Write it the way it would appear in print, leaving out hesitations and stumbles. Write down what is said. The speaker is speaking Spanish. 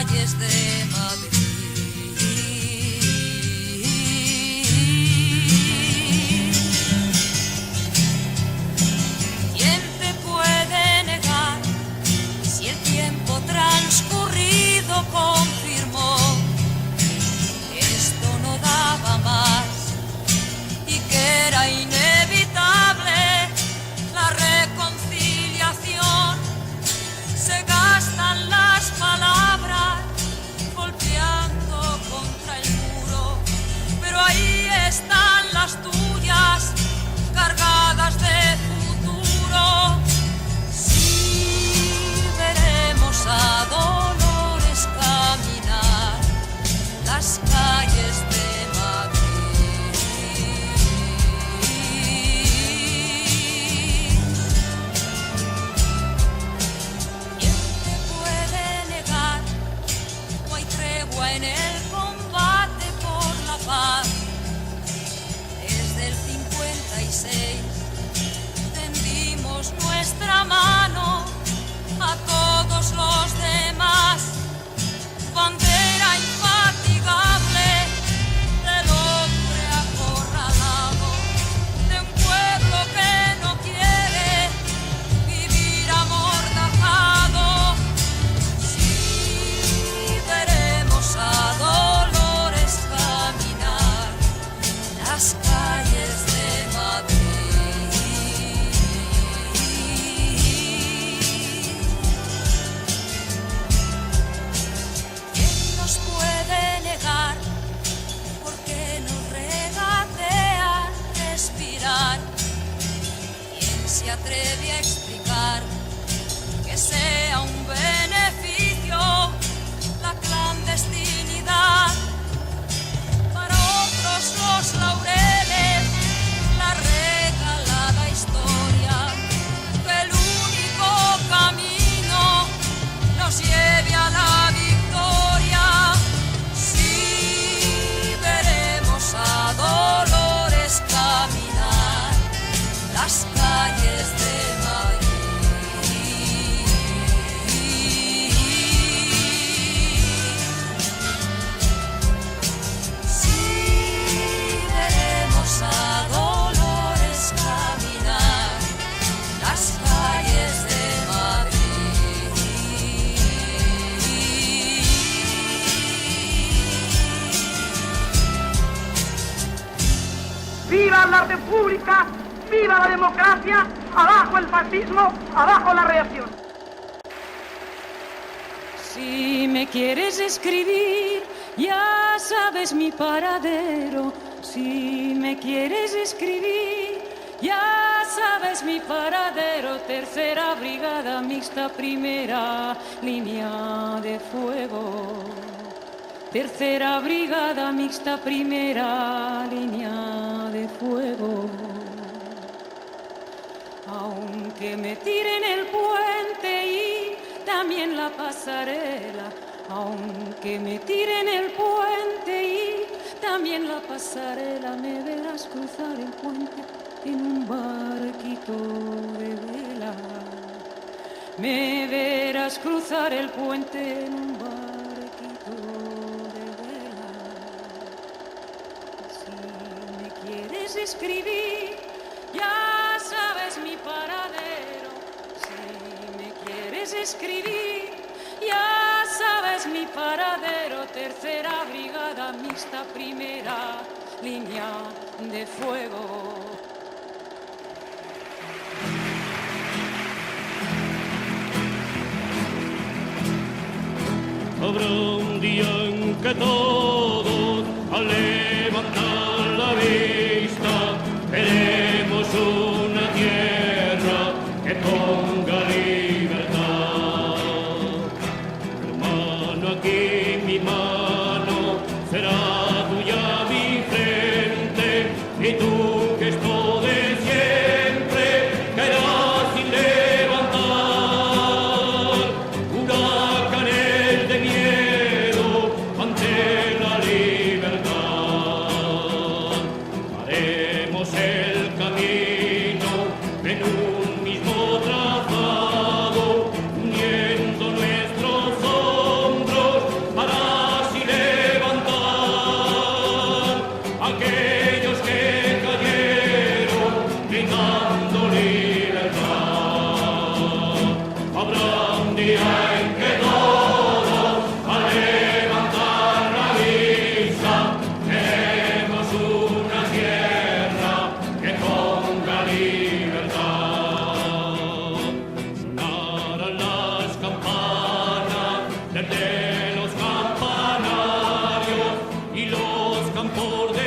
calles de Madrid. ¿Quién te puede negar si el tiempo transcurrido confirmó que esto no daba más y que era inevitable la reconciliación? Se gastan las palabras golpeando contra el muro, pero ahí están las tuyas cargadas de futuro. Sí, veremos a Dolores caminar las calles de Madrid. ¿Quién te puede negar? No hay tregua en el combate por la paz. Desde el 56 tendimos nuestra mano a todos los demás. Bandera infatigable del hombre acorralado, de un pueblo que no quiere vivir amordazado. Sí, veremos a Dolores caminar las calles de Madrid. ¿Quién nos puede negar? ¿Por qué nos regatea respirar? ¿Quién se atreve a explicar que sea un beneficio la clandestinidad? Para otros los laureles, la regalada historia, que el único camino nos lleve a la victoria. Sí, veremos a Dolores caminar las calles de Madrid. Sí, veremos a Dolores caminar las calles de Madrid. ¡Viva la República! ¡Viva la democracia! ¡Abajo el fascismo! ¡Abajo la reacción! Si me quieres escribir, ya sabes mi paradero. Si me quieres escribir, ya sabes mi paradero. Tercera brigada mixta, primera línea de fuego. Tercera brigada mixta, primera línea de fuego. Aunque me tiren el puente y también la pasarela, aunque me tiren el puente y también la pasarela, me verás cruzar el puente en un barquito de vela. Me verás cruzar el puente en un barquito de vela. Si me quieres escribir, ya sabes mi paradero. Si me quieres escribir, ya sabes mi paradero. Tercera brigada mixta, primera línea de fuego. Habrá un día en que todos, al levantar la vista, veremos una tierra que ponga libertad. Tu mano aquí, mi mano, será tuya mi frente, y tú que esto de siempre caerás sin levantar. Huracanes de miedo ante la libertad. Haremos el camino por